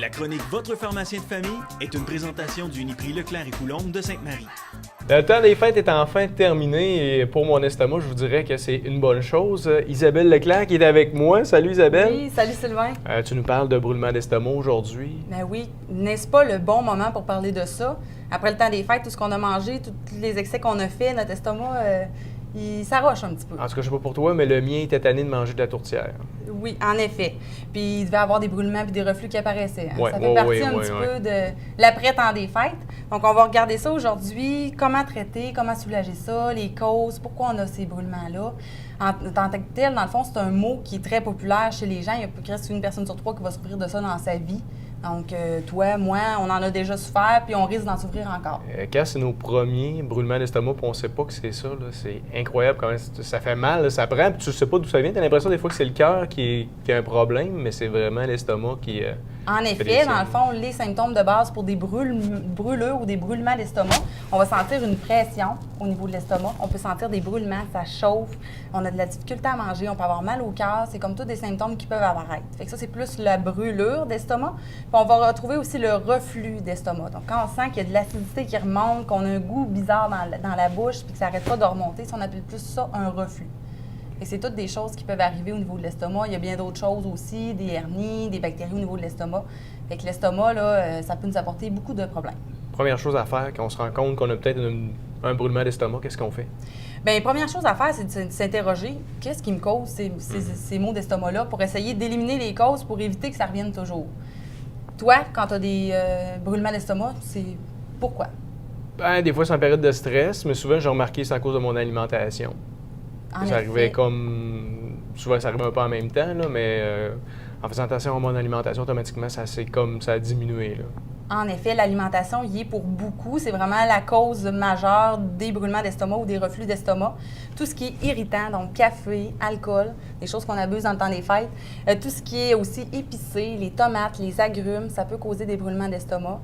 La chronique Votre pharmacien de famille est une présentation du Uniprix Leclerc et Coulombe de Sainte-Marie. Le temps des fêtes est enfin terminé et pour mon estomac, je vous dirais que c'est une bonne chose. Isabelle Leclerc qui est avec moi. Salut Isabelle. Oui, salut Sylvain. Tu nous parles de brûlement d'estomac aujourd'hui. Ben oui, n'est-ce pas le bon moment pour parler de ça? Après le temps des fêtes, tout ce qu'on a mangé, tous les excès qu'on a fait, notre estomac, il s'arroche un petit peu. En tout cas, je sais pas pour toi, mais le mien était tanné de manger de la tourtière. Oui, en effet. Puis il devait avoir des brûlements et des reflux qui apparaissaient. Hein? Ouais, Ça fait partie un ouais, petit peu de l'après-temps des fêtes. Donc, on va regarder ça aujourd'hui. Comment traiter, comment soulager ça, les causes, pourquoi on a ces brûlements-là. En tant que tel, dans le fond, c'est un mot qui est très populaire chez les gens. Il y a presque une personne sur trois qui va souffrir de ça dans sa vie. Donc, toi, moi, on en a déjà souffert, puis on risque d'en souffrir encore. Quand c'est nos premiers brûlements d'estomac, puis on sait pas que c'est ça, là, c'est incroyable comment ça fait mal, là, ça prend, puis tu sais pas d'où ça vient. Tu as l'impression des fois que c'est le cœur qui a un problème, mais c'est vraiment l'estomac qui... En effet, dans le fond, les symptômes de base pour des brûlures ou des brûlements d'estomac, on va sentir une pression au niveau de l'estomac. On peut sentir des brûlements, ça chauffe, on a de la difficulté à manger, on peut avoir mal au cœur. C'est comme tous des symptômes qui peuvent apparaître. Fait que ça, c'est plus la brûlure d'estomac. Puis on va retrouver aussi le reflux d'estomac. Donc, quand on sent qu'il y a de l'acidité qui remonte, qu'on a un goût bizarre dans la bouche, puis que ça n'arrête pas de remonter, ça, on appelle plus ça un reflux. Et c'est toutes des choses qui peuvent arriver au niveau de l'estomac. Il y a bien d'autres choses aussi, des hernies, des bactéries au niveau de l'estomac. Fait que l'estomac, là, ça peut nous apporter beaucoup de problèmes. Première chose à faire quand on se rend compte qu'on a peut-être un brûlement d'estomac, qu'est-ce qu'on fait? Bien, première chose à faire, c'est de s'interroger qu'est-ce qui me cause ces maux d'estomac-là pour essayer d'éliminer les causes pour éviter que ça revienne toujours. Toi, quand tu as des brûlements d'estomac, c'est pourquoi? Ben, des fois, c'est en période de stress, mais souvent, j'ai remarqué que c'est à cause de mon alimentation. Ça arrivait comme... Souvent, ça arrivait un peu en même temps, là, mais en faisant attention à mon alimentation, automatiquement, ça a diminué. Là. En effet, l'alimentation y est pour beaucoup. C'est vraiment la cause majeure des brûlements d'estomac ou des reflux d'estomac. Tout ce qui est irritant, donc café, alcool, des choses qu'on abuse dans le temps des fêtes. Tout ce qui est aussi épicé, les tomates, les agrumes, ça peut causer des brûlements d'estomac.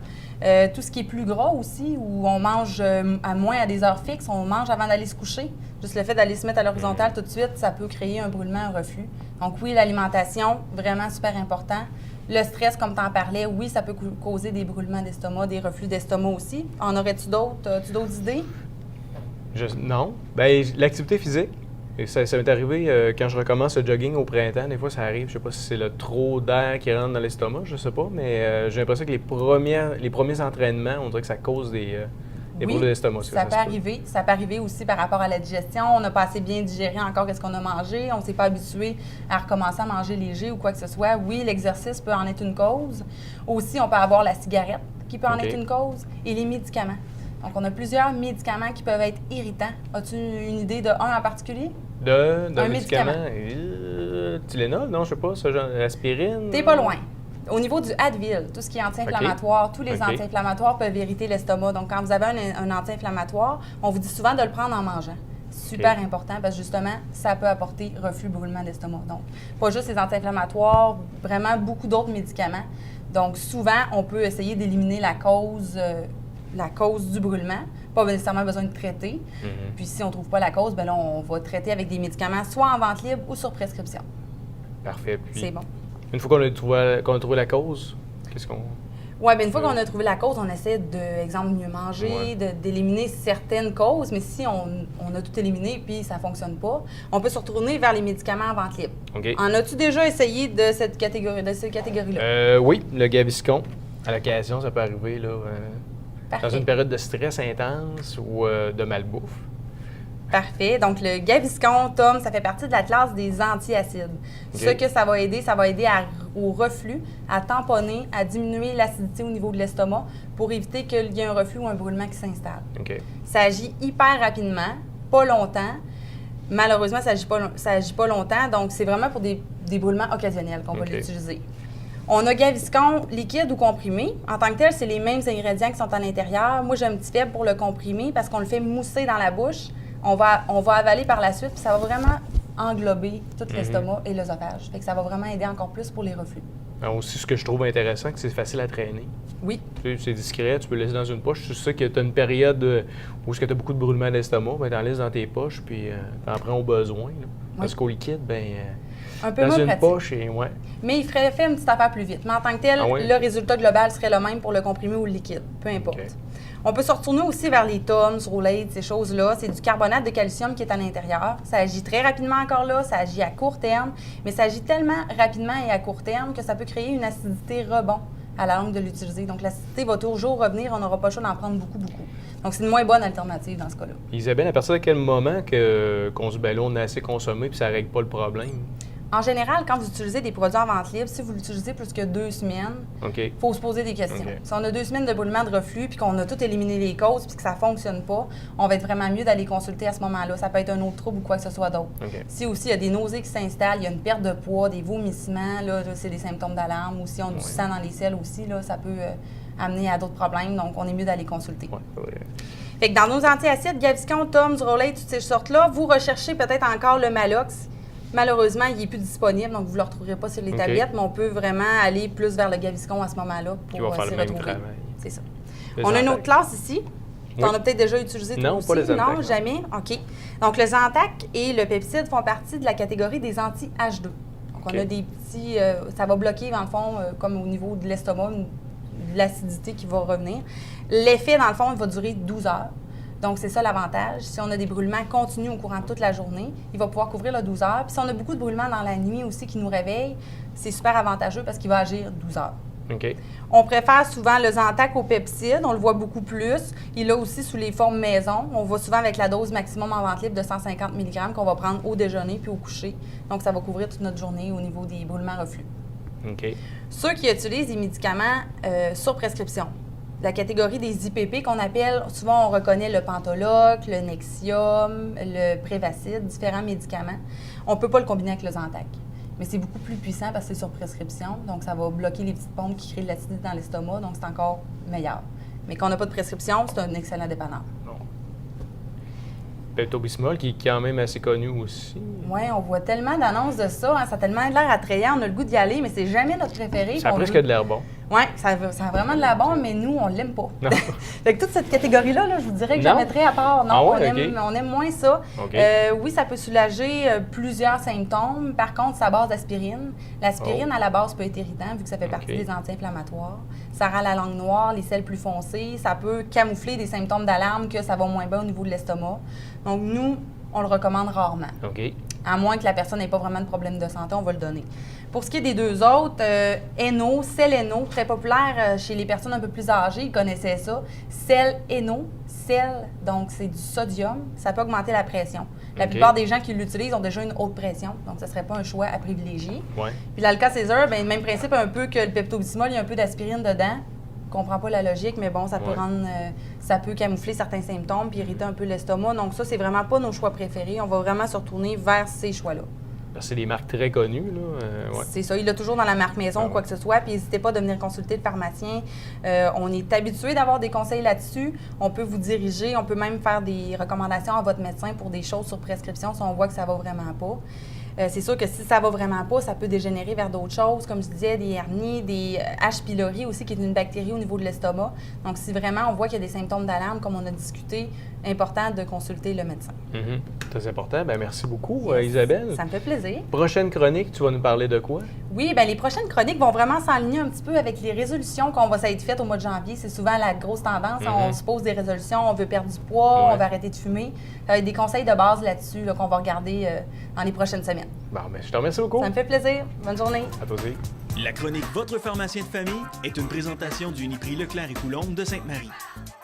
Tout ce qui est plus gras aussi, où on mange à des heures fixes, on mange avant d'aller se coucher. Juste le fait d'aller se mettre à l'horizontale tout de suite, ça peut créer un brûlement, un reflux. Donc oui, l'alimentation, vraiment super important. Le stress, comme tu en parlais, oui, ça peut causer des brûlements d'estomac, des reflux d'estomac aussi. En aurais-tu d'autres? As-tu d'autres idées? Non. Bien, l'activité physique. Et ça m'est arrivé quand je recommence le jogging au printemps. Des fois, ça arrive. Je sais pas si c'est le trop d'air qui rentre dans l'estomac, je sais pas. Mais j'ai l'impression que les premiers entraînements, on dirait que ça cause des brûlements d'estomac. Ça peut arriver. Ça peut arriver aussi par rapport à la digestion. On n'a pas assez bien digéré encore ce qu'on a mangé. On ne s'est pas habitué à recommencer à manger léger ou quoi que ce soit. Oui, l'exercice peut en être une cause. Aussi, on peut avoir la cigarette qui peut en être une cause et les médicaments. Donc, on a plusieurs médicaments qui peuvent être irritants. As-tu une idée de un en particulier? D'un médicament? Tylenol? Non, je sais pas. Ce genre aspirine? T'es pas loin. Au niveau du Advil, tout ce qui est anti-inflammatoire, tous les anti-inflammatoires peuvent irriter l'estomac. Donc, quand vous avez un anti-inflammatoire, on vous dit souvent de le prendre en mangeant. Super important parce que justement, ça peut apporter reflux, brûlement d'estomac. Donc, pas juste les anti-inflammatoires, vraiment beaucoup d'autres médicaments. Donc, souvent, on peut essayer d'éliminer la cause du brûlement. Pas nécessairement besoin de traiter. Puis, si on ne trouve pas la cause, bien là, on va traiter avec des médicaments, soit en vente libre ou sur prescription. Parfait. Puis, c'est bon. Une fois qu'on a trouvé la cause, qu'est-ce qu'on... Oui, bien une fois qu'on a trouvé la cause, on essaie de, exemple, mieux manger, d'éliminer certaines causes. Mais si on a tout éliminé puis ça ne fonctionne pas, on peut se retourner vers les médicaments en vente libre. En as-tu déjà essayé de cette catégorie-là? Oui, le Gaviscon. À l'occasion, ça peut arriver là, dans une période de stress intense ou de malbouffe. Parfait. Donc, le Gaviscon, Tom, ça fait partie de la classe des antiacides. Ce que ça va aider au reflux, à tamponner, à diminuer l'acidité au niveau de l'estomac pour éviter qu'il y ait un reflux ou un brûlement qui s'installe. Ça agit hyper rapidement, pas longtemps. Malheureusement, ça agit pas longtemps. Donc, c'est vraiment pour des brûlements occasionnels qu'on va l'utiliser. On a Gaviscon liquide ou comprimé. En tant que tel, c'est les mêmes ingrédients qui sont à l'intérieur. Moi, j'ai un petit faible pour le comprimé parce qu'on le fait mousser dans la bouche. On va avaler par la suite, puis ça va vraiment englober tout l'estomac et l'œsophage. Fait que ça va vraiment aider encore plus pour les reflux. Alors aussi, ce que je trouve intéressant, c'est que c'est facile à traîner. Oui. C'est discret, tu peux le laisser dans une poche. Tu sais que tu as une période où tu as beaucoup de brûlements d'estomac, ben, tu en laisses dans tes poches, puis tu en prends au besoin. Là. Parce qu'au liquide, ben Un peu dans moins une pratique. poche et ouais. Mais il ferait fait une petite affaire plus vite. Mais en tant que tel, Ah oui? le résultat global serait le même pour le comprimé ou le liquide, peu importe. OK. On peut se retourner aussi vers les Tums, Rolaids, ces choses-là. C'est du carbonate de calcium qui est à l'intérieur. Ça agit très rapidement encore là, ça agit à court terme, mais ça agit tellement rapidement et à court terme que ça peut créer une acidité rebond à la longue de l'utiliser. Donc l'acidité va toujours revenir, on n'aura pas le choix d'en prendre beaucoup. Donc c'est une moins bonne alternative dans ce cas-là. Isabelle, à partir de quel moment qu'on se dit, ben là, on a assez consommé puis ça règle pas le problème? En général, quand vous utilisez des produits en vente libre, si vous l'utilisez plus que 2 semaines, OK. il faut se poser des questions. OK. Si on a 2 semaines de brûlement de reflux puis qu'on a tout éliminé les causes puis que ça ne fonctionne pas, on va être vraiment mieux d'aller consulter à ce moment-là. Ça peut être un autre trouble ou quoi que ce soit d'autre. OK. Si aussi il y a des nausées qui s'installent, il y a une perte de poids, des vomissements, là, c'est des symptômes d'alarme. Ou si on a du sang dans les selles aussi, là, ça peut amener à d'autres problèmes. Donc, on est mieux d'aller consulter. Ouais. Fait que dans nos antiacides, Gaviscon, Tums, Rolaids, toutes ces sortes-là, vous recherchez peut-être encore le Malox. Malheureusement, il n'est plus disponible, donc vous ne le retrouverez pas sur les OK. tablettes, mais on peut vraiment aller plus vers le Gaviscon à ce moment-là Qui pour va faire s'y le même retrouver. travail. C'est ça. Les On a une Zantac. autre classe ici. Tu en Oui. as peut-être déjà utilisé toi Non, aussi. pas les Zantac, Non, non. jamais. OK. Donc, le Zantac et le Pepcid font partie de la catégorie des anti-H2. Donc, OK. on a des petits... ça va bloquer, dans le fond, comme au niveau de l'estomac, de l'acidité qui va revenir. L'effet, dans le fond, il va durer 12 heures. Donc, c'est ça l'avantage. Si on a des brûlements continus au courant de toute la journée, il va pouvoir couvrir le 12 heures. Puis si on a beaucoup de brûlements dans la nuit aussi qui nous réveillent, c'est super avantageux parce qu'il va agir 12 heures. OK. On préfère souvent le Zantac au Pepcid, on le voit beaucoup plus. Il est aussi sous les formes maison. On voit souvent avec la dose maximum en vente libre de 150 mg qu'on va prendre au déjeuner puis au coucher. Donc, ça va couvrir toute notre journée au niveau des brûlements reflux. OK. Ceux qui utilisent des médicaments sur prescription, la catégorie des IPP qu'on appelle, souvent on reconnaît le Pentoloc, le Nexium, le Prévacid, différents médicaments. On ne peut pas le combiner avec le Zantac. Mais c'est beaucoup plus puissant parce que c'est sur prescription. Donc, ça va bloquer les petites pompes qui créent de l'acidité dans l'estomac. Donc, c'est encore meilleur. Mais quand on n'a pas de prescription, c'est un excellent dépanneur. Pepto-Bismol, qui est quand même assez connu aussi. Oui, on voit tellement d'annonces de ça. Hein, ça a tellement l'air attrayant. On a le goût d'y aller, mais c'est jamais notre préféré. Ça a On presque veut- de l'air bon. Oui, ça a vraiment de la bombe, mais nous, on l'aime pas. Non. Fait que toute cette catégorie-là, là, je vous dirais que je Non? la mettrais à part. Non, Ah ouais, on aime moins ça. OK. Oui, ça peut soulager plusieurs symptômes. Par contre, c'est à base d'aspirine. L'aspirine, Oh. à la base, peut être irritant vu que ça fait partie OK. des anti-inflammatoires. Ça rend la langue noire, les selles plus foncées. Ça peut camoufler des symptômes d'alarme que ça va moins bien au niveau de l'estomac. Donc, nous, on le recommande rarement. OK. À moins que la personne n'ait pas vraiment de problème de santé, on va le donner. Pour ce qui est des deux autres, Eno, Sel-Eno, très populaire chez les personnes un peu plus âgées, ils connaissaient ça. Sel-Eno, donc c'est du sodium, ça peut augmenter la pression. La OK. plupart des gens qui l'utilisent ont déjà une haute pression, donc ce ne serait pas un choix à privilégier. Ouais. Puis l'Alka-Seltzer, bien, même principe un peu que le Pepto-Bismol, il y a un peu d'aspirine dedans. Je comprends pas la logique, mais bon, ça peut Ouais. rendre, ça peut camoufler certains symptômes puis irriter un peu l'estomac. Donc ça, c'est vraiment pas nos choix préférés. On va vraiment se retourner vers ces choix-là. Parce que c'est des marques très connues, là. Ouais. C'est ça, il l'a toujours dans la marque maison Ah ou quoi ouais. que ce soit. Puis n'hésitez pas de venir consulter le pharmacien. On est habitué d'avoir des conseils là-dessus. On peut vous diriger, on peut même faire des recommandations à votre médecin pour des choses sur prescription si on voit que ça va vraiment pas. C'est sûr que si ça va vraiment pas, ça peut dégénérer vers d'autres choses, comme je disais, des hernies, des H. pylori aussi, qui est une bactérie au niveau de l'estomac. Donc, si vraiment on voit qu'il y a des symptômes d'alarme, comme on a discuté, important de consulter le médecin. Mhm. Très important. Ben, merci beaucoup, Yes. Isabelle. Ça me fait plaisir. Prochaine chronique, tu vas nous parler de quoi? Oui, bien, les prochaines chroniques vont vraiment s'aligner un petit peu avec les résolutions qu'on va s'être faites au mois de janvier. C'est souvent la grosse tendance. On se pose des résolutions, on veut perdre du poids, Ouais. on veut arrêter de fumer. Ça va être des conseils de base là-dessus là, qu'on va regarder dans les prochaines semaines. Bon, ben, je te remercie beaucoup. Ça me fait plaisir. Bonne journée. À toi aussi. La chronique Votre pharmacien de famille est une présentation du Uniprix Leclerc et Coulombe de Sainte-Marie.